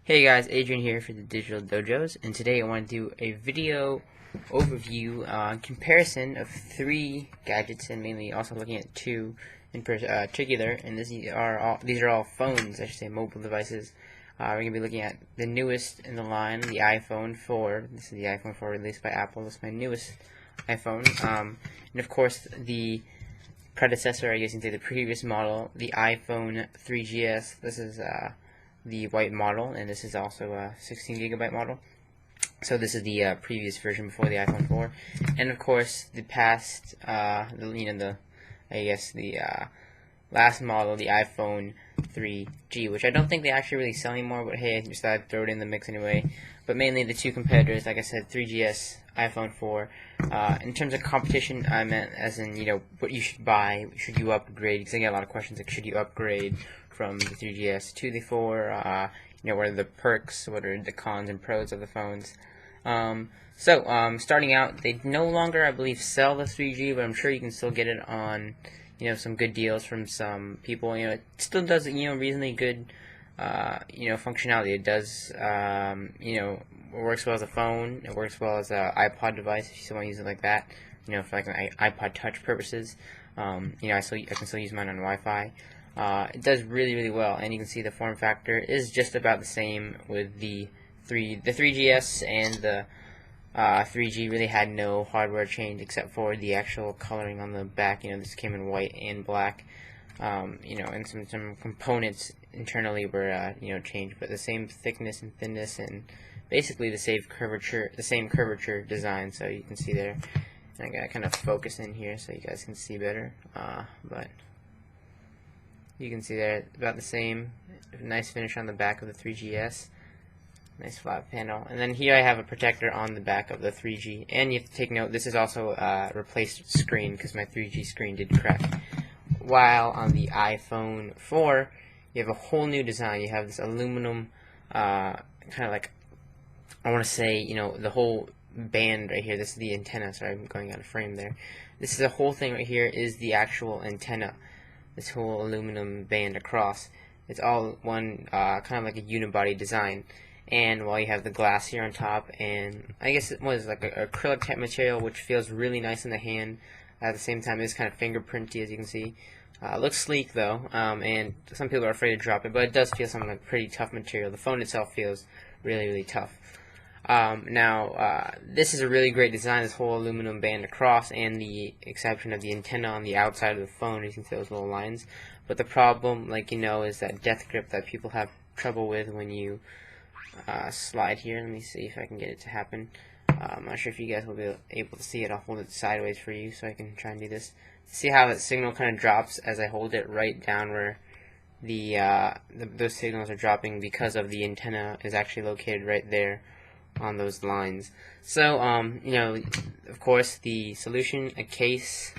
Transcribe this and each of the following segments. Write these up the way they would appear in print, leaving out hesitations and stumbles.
Hey guys, Adrian here for the Digital Dojos, and today I want to do a video overview comparison of three gadgets, and mainly also looking at two in particular. And these are all phones, I should say, mobile devices. We're going to be looking at the newest in the line, the iPhone 4. This is the iPhone 4 released by Apple. This is my newest iPhone, and of course the predecessor, I guess you can say, the previous model, the iPhone 3GS. This is the white model, and this is also a 16 GB model. So this is the previous version before the iPhone 4, and of course the past, the last model, the iPhone 3G, which I don't think they actually really sell anymore. But hey, I just thought I'd throw it in the mix anyway. But mainly the two competitors, like I said, 3GS, iPhone 4. In terms of competition, I meant as in, what you should buy. Should you upgrade? Because I get a lot of questions like, should you upgrade from the 3GS to the 4? What are the perks? What are the cons and pros of the phones? Starting out, they no longer, I believe, sell the 3G, but I'm sure you can still get it on, some good deals from some people. It still does, reasonably good, functionality. It does, it works well as a phone. It works well as an iPod device if you still want to use it like that. For like an iPod Touch purposes. I can still use mine on Wi-Fi. It does really, really well, and you can see the form factor is just about the same with the 3GS, and the 3G really had no hardware change except for the actual coloring on the back. This came in white and black. And some components internally were changed, but the same thickness and thinness, and basically the same curvature design. So you can see there, and I gotta kind of focus in here so you guys can see better. But you can see there about the same. Nice finish on the back of the 3GS. Nice flat panel. And then here I have a protector on the back of the 3G. And you have to take note, this is also a replaced screen because my 3G screen did crack. While on the iPhone 4, you have a whole new design. You have this aluminum, kind of like, I want to say, the whole band right here. This is the antenna. Sorry, I'm going out of frame there. This is the whole thing right here is the actual antenna. This whole aluminum band across. It's all one, kind of like a unibody design. And while you have the glass here on top, and I guess it was like a acrylic type material, which feels really nice in the hand. At the same time, it's kind of fingerprinty, as you can see. Looks sleek though, and some people are afraid to drop it, but it does feel something like pretty tough material. The phone itself feels really, really tough. This is a really great design, this whole aluminum band across, and the exception of the antenna on the outside of the phone. You can see those little lines. But the problem, is that death grip that people have trouble with when you slide here. Let me see if I can get it to happen. I'm not sure if you guys will be able to see it. I'll hold it sideways for you so I can try and do this. See how that signal kind of drops as I hold it right down where those signals are dropping, because of the antenna is actually located right there on those lines. So, of course, the solution, a case.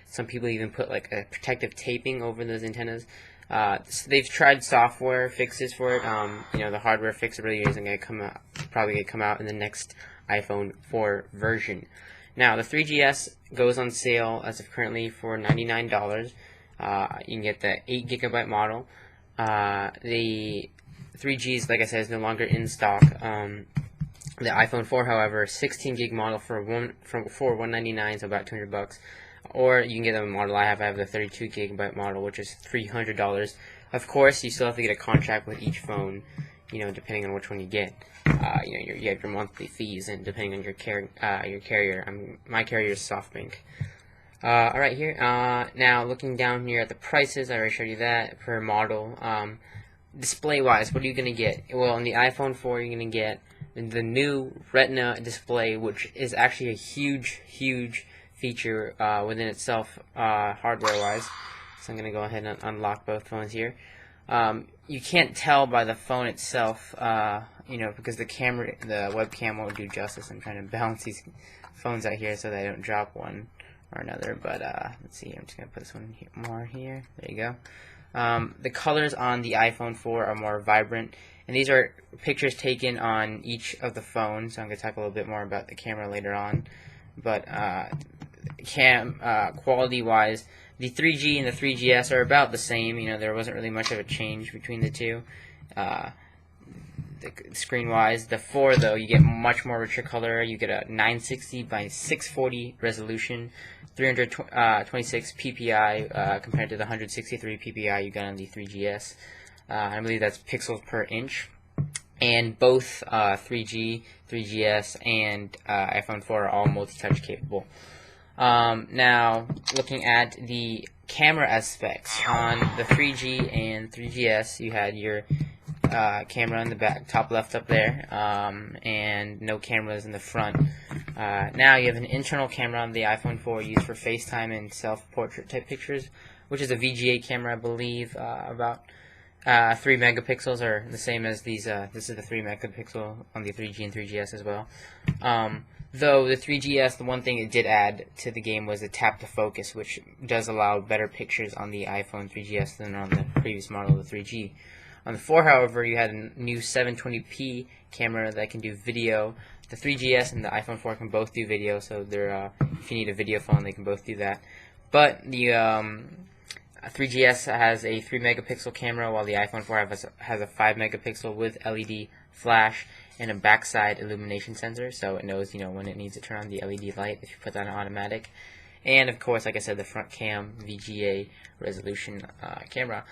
Some people even put like a protective taping over those antennas. So they've tried software fixes for it. The hardware fix really isn't going to probably come out in the next iPhone 4 version. Now, the 3GS goes on sale as of currently for $99. You can get the 8 GB model. The 3Gs, like I said, is no longer in stock. The iPhone 4, however, 16 GB model for $199, so about $200. Or you can get the model I have. I have the 32 GB model, which is $300. Of course, you still have to get a contract with each phone, depending on which one you get. You have your monthly fees, and depending on your carrier. My carrier is SoftBank. Alright, here. Now, looking down here at the prices, I already showed you that per model. Display-wise, what are you going to get? Well, on the iPhone 4, you're going to get the new Retina display, which is actually a huge, huge feature within itself, hardware-wise. So I'm going to go ahead and unlock both phones here. You can't tell by the phone itself, because the webcam won't do justice. I'm trying to balance these phones out here so that I don't drop one or another. But let's see. I'm just going to put this one more here. There you go. The colors on the iPhone 4 are more vibrant, and these are pictures taken on each of the phones. So I'm going to talk a little bit more about the camera later on. But quality-wise, the 3G and the 3GS are about the same. There wasn't really much of a change between the two. screen-wise. The 4, though, you get much more richer color. You get a 960 by 640 resolution, 326 ppi compared to the 163 ppi you got on the 3GS. I believe that's pixels per inch. And both 3G, 3GS, and iPhone 4 are all multi-touch capable. Now, looking at the camera aspects, on the 3G and 3GS, you had your camera in the back, top left up there, and no cameras in the front. Now you have an internal camera on the iPhone 4 used for FaceTime and self-portrait type pictures, which is a VGA camera, I believe, about 3 megapixels, or the same as these. This is the 3 megapixel on the 3G and 3GS as well. Though the 3GS, the one thing it did add to the game was the tap to focus, which does allow better pictures on the iPhone 3GS than on the previous model of the 3G. On the 4, however, you had a new 720p camera that can do video. The 3GS and the iPhone 4 can both do video, so they're, if you need a video phone, they can both do that. But the 3GS has a 3 megapixel camera, while the iPhone 4 has a 5 megapixel with LED flash and a backside illumination sensor, so it knows, when it needs to turn on the LED light if you put that on automatic. And of course, like I said, the front cam VGA resolution camera.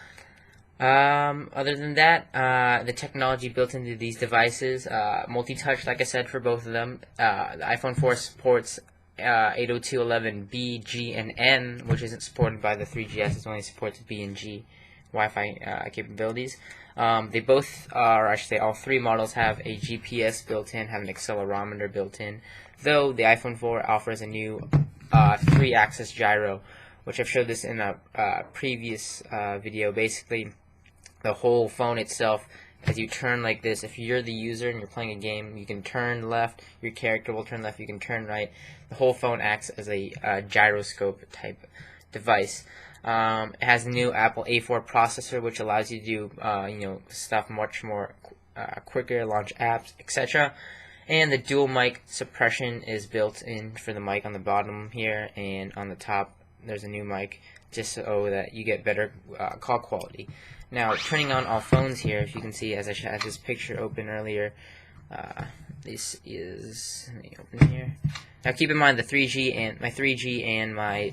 Other than that, the technology built into these devices, multi-touch, like I said, for both of them. The iPhone 4 supports 802.11b, G, and N, which isn't supported by the 3GS. It only supports B and G Wi-Fi capabilities. They both are, I should say, all 3 models have a GPS built in, have an accelerometer built in, though the iPhone 4 offers a new 3-axis gyro, which I've showed this in a previous video. Basically, the whole phone itself, as you turn like this, if you're the user and you're playing a game, you can turn left, your character will turn left, you can turn right. The whole phone acts as a gyroscope type device. It has a new Apple A4 processor, which allows you to do stuff much more quicker, launch apps, etc. And the dual mic suppression is built in for the mic on the bottom here, and on the top there's a new mic just so that you get better call quality. Now, turning on all phones here, if you can see, as I had this picture open earlier, this is, let me open here. Now, keep in mind the 3G and my 3G and my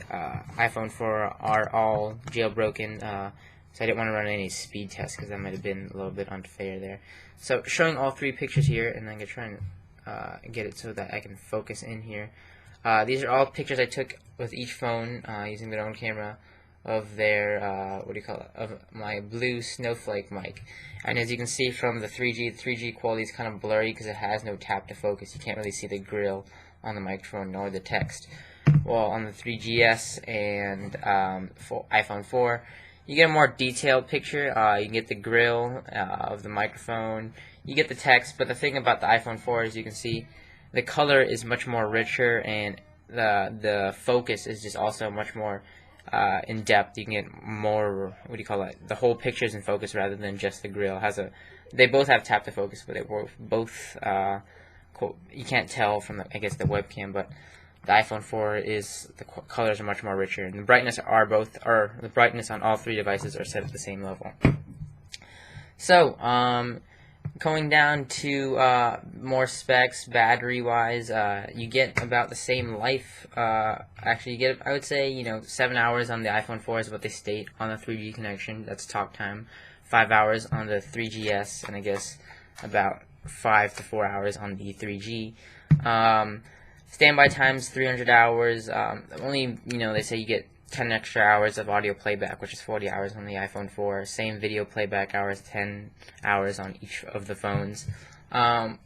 iPhone 4 are all jailbroken, so I didn't want to run any speed tests because that might have been a little bit unfair there. So, showing all 3 pictures here, and I'm going to try and get it so that I can focus in here. These are all pictures I took with each phone using their own camera of their, of my blue snowflake mic. And as you can see from the 3G quality is kind of blurry because it has no tap to focus. You can't really see the grill on the microphone nor the text. Well, on the 3GS and iPhone 4, you get a more detailed picture. You can get the grill of the microphone, you get the text, but the thing about the iPhone 4 is you can see the color is much more richer, and the focus is just also much more in depth. You can get more, the whole picture is in focus rather than just the grill. They both have tap to focus, but they both you can't tell from the webcam, but the iPhone 4 the colors are much more richer, and the brightness the brightness on all 3 devices are set at the same level. So, going down to more specs, battery-wise, you get about the same life. Actually, you get, I would say, 7 hours on the iPhone 4 is what they state on the 3G connection. That's talk time. 5 hours on the 3GS, and I guess about 5 to 4 hours on the 3G. Standby time's 300 hours. Only, they say you get 10 extra hours of audio playback, which is 40 hours on the iPhone 4. Same video playback hours, 10 hours on each of the phones.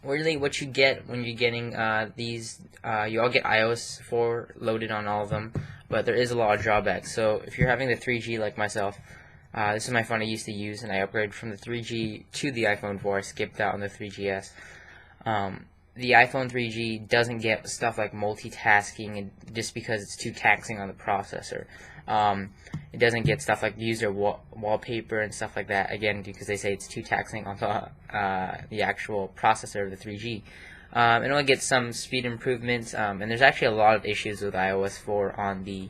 Really, what you get when you're getting these, you all get iOS 4 loaded on all of them, but there is a lot of drawbacks. So if you're having the 3G like myself, this is my phone I used to use, and I upgraded from the 3G to the iPhone 4. I skipped out on the 3GS. The iPhone 3G doesn't get stuff like multitasking, just because it's too taxing on the processor. It doesn't get stuff like user wallpaper and stuff like that, again, because they say it's too taxing on the actual processor of the 3G. It only gets some speed improvements, and there's actually a lot of issues with iOS 4 on the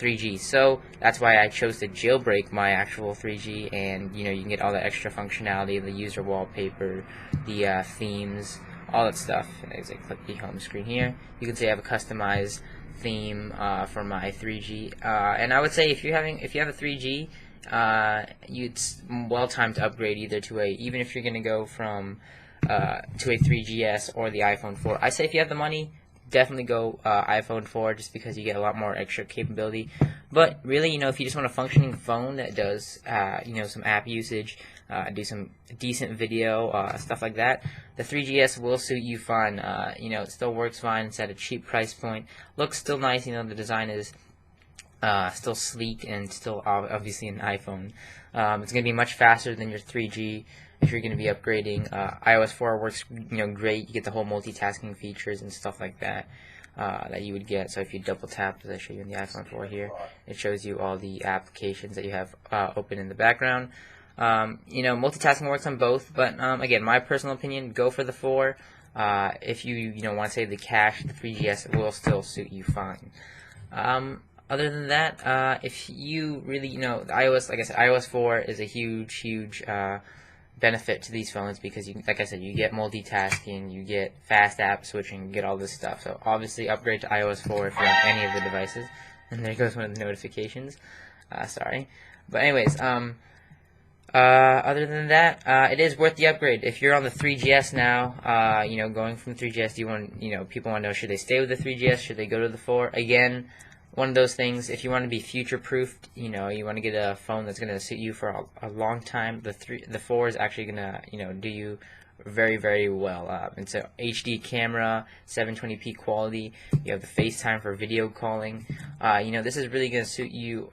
3G. So that's why I chose to jailbreak my actual 3G, and you can get all the extra functionality, the user wallpaper, the themes, all that stuff. As I click the home screen here, you can see I have a customized theme for my 3G, and I would say if you have a 3G, it's well timed to upgrade either to even if you're going to go from to a 3GS or the iPhone 4. I say if you have the money, definitely go iPhone 4, just because you get a lot more extra capability. But really, if you just want a functioning phone that does some app usage, do some decent video, stuff like that, the 3GS will suit you fine. It still works fine. It's at a cheap price point. Looks still nice. The design is still sleek and still obviously an iPhone. It's going to be much faster than your 3G if you're going to be upgrading. iOS 4 works great. You get the whole multitasking features and stuff like that that you would get. So if you double tap, as I show you in the iPhone 4 here, it shows you all the applications that you have open in the background. Multitasking works on both, but again, my personal opinion, go for the 4. If you want to save the cash, the 3GS will still suit you fine. Other than that, if you really, the iOS, like I said, iOS 4 is a huge benefit to these phones, because like I said, you get multitasking, you get fast app switching, you get all this stuff. So obviously upgrade to iOS 4 if you're on any of the devices. And there goes one of the notifications. Sorry. But anyways, other than that, it is worth the upgrade. If you're on the 3GS now, going from 3GS, people want to know, should they stay with the 3GS? Should they go to the 4? Again, one of those things, if you want to be future-proofed, you want to get a phone that's going to suit you for a long time, the 4 is actually going to, do you very, very well. It's a HD camera, 720p quality. You have the FaceTime for video calling. This is really going to suit you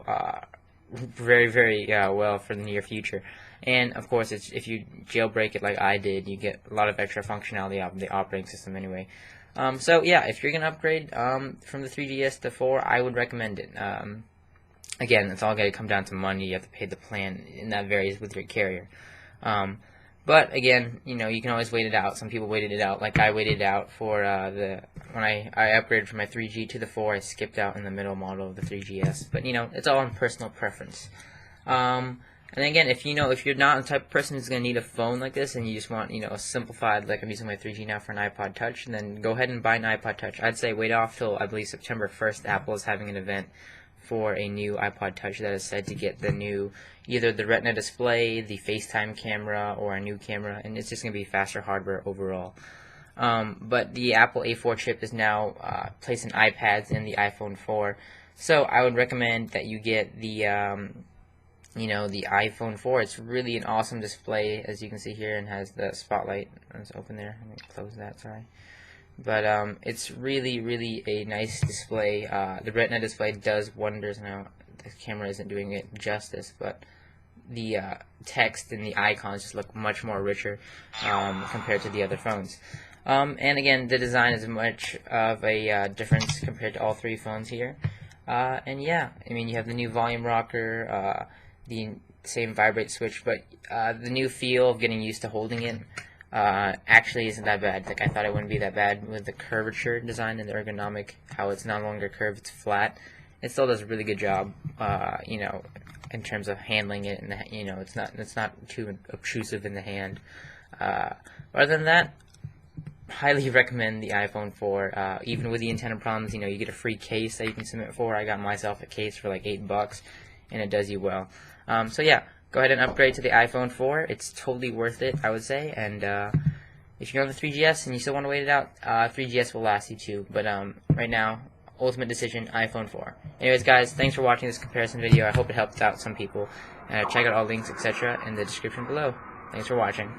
very, very well for the near future. And of course, if you jailbreak it like I did, you get a lot of extra functionality out of the operating system anyway. So yeah, if you're gonna upgrade from the 3GS to 4, I would recommend it. Again, it's all going to come down to money. You have to pay the plan, and that varies with your carrier. But again, you can always wait it out. Some people waited it out, like I waited out for when I upgraded from my 3G to the 4. I skipped out in the middle model of the 3GS. But it's all on personal preference. And again, if you're not the type of person who's going to need a phone like this, and you just want a simplified, like I'm using my 3G now for an iPod Touch, then go ahead and buy an iPod Touch. I'd say wait off till I believe September 1st. Apple is having an event for a new iPod Touch that is said to get the new, either the Retina display, the FaceTime camera, or a new camera, and it's just going to be faster hardware overall. But the Apple A4 chip is now placed in iPads in the iPhone 4, so I would recommend that you get the the iPhone 4. It's really an awesome display, as you can see here, and has the spotlight. Let's open there. Let me close that, sorry. But it's really a nice display. The Retina display does wonders. Now, the camera isn't doing it justice, but the text and the icons just look much more richer compared to the other phones. And again, the design is much of a difference compared to all three phones here. And yeah, you have the new volume rocker, the same vibrate switch, but the new feel of getting used to holding it actually isn't that bad. Like, I thought it wouldn't be that bad with the curvature design and the ergonomic, how it's no longer curved, it's flat. It still does a really good job, in terms of handling it, and it's not too obtrusive in the hand. Other than that, highly recommend the iPhone 4. Even with the antenna problems, you get a free case that you can submit for. I got myself a case for like $8, and it does you well. So yeah, go ahead and upgrade to the iPhone 4. It's totally worth it, I would say. And if you're on the 3GS and you still want to wait it out, 3GS will last you too. But right now, ultimate decision, iPhone 4. Anyways, guys, thanks for watching this comparison video. I hope it helped out some people. Check out all links, etc., in the description below. Thanks for watching.